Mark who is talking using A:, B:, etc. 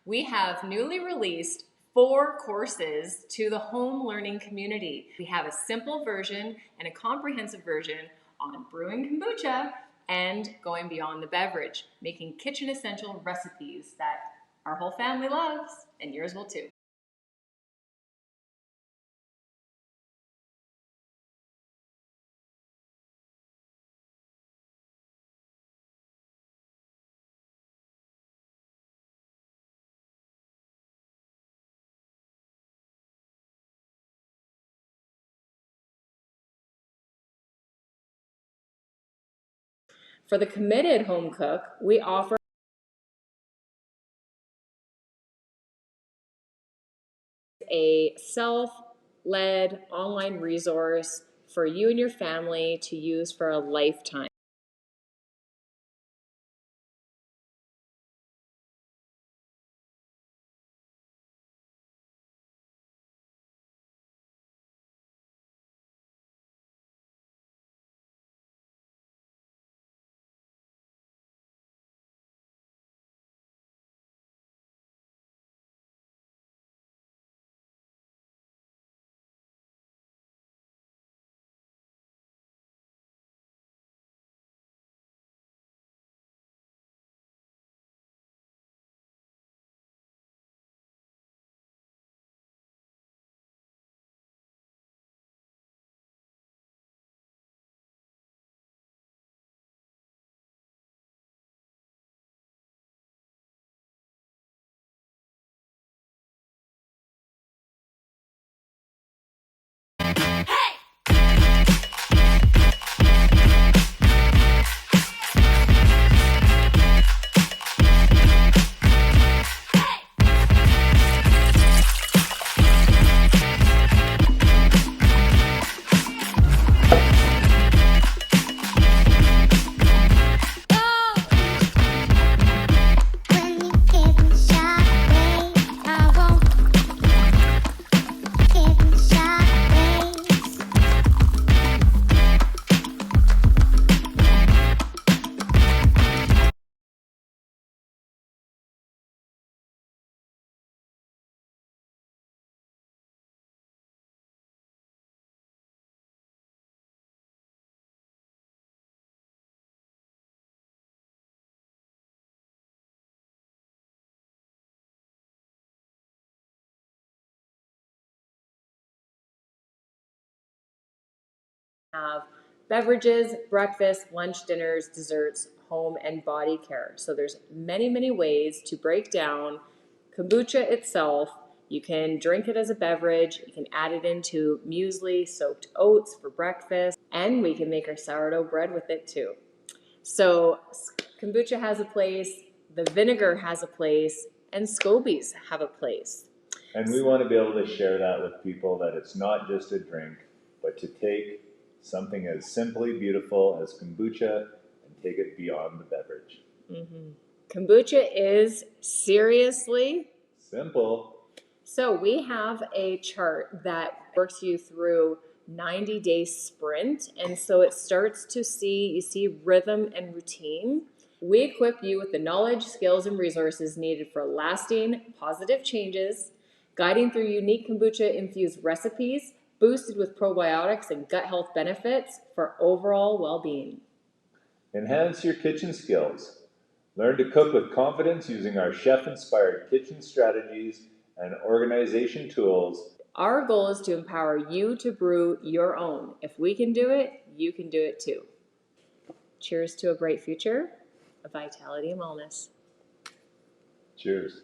A: We have newly released 4 courses to the home learning community. We have a simple version and a comprehensive version on brewing kombucha and going beyond the beverage, making kitchen essential recipes that our whole family loves, and yours will too. For the committed home cook, we offer a self-led online resource for you and your family to use for a lifetime. Have beverages, breakfast, lunch, dinners, desserts, home and body care. So there's many ways to break down kombucha itself. You can drink it as a beverage, you can add it into muesli, soaked oats for breakfast, and we can make our sourdough bread with it too. So kombucha has a place, the vinegar has a place, and scobies have a place.
B: And we want to be able to share that with people, that it's not just a drink, but to take something as simply beautiful as kombucha and take it beyond the beverage.
A: Kombucha is seriously
B: simple.
A: So we have a chart that works you through 90-day sprint. And so it starts to you see rhythm and routine. We equip you with the knowledge, skills, and resources needed for lasting positive changes, guiding through unique kombucha-infused recipes, boosted with probiotics and gut health benefits for overall well-being.
B: Enhance your kitchen skills. Learn to cook with confidence using our chef-inspired kitchen strategies and organization tools.
A: Our goal is to empower you to brew your own. If we can do it, you can do it too. Cheers to a bright future of vitality and wellness.
B: Cheers.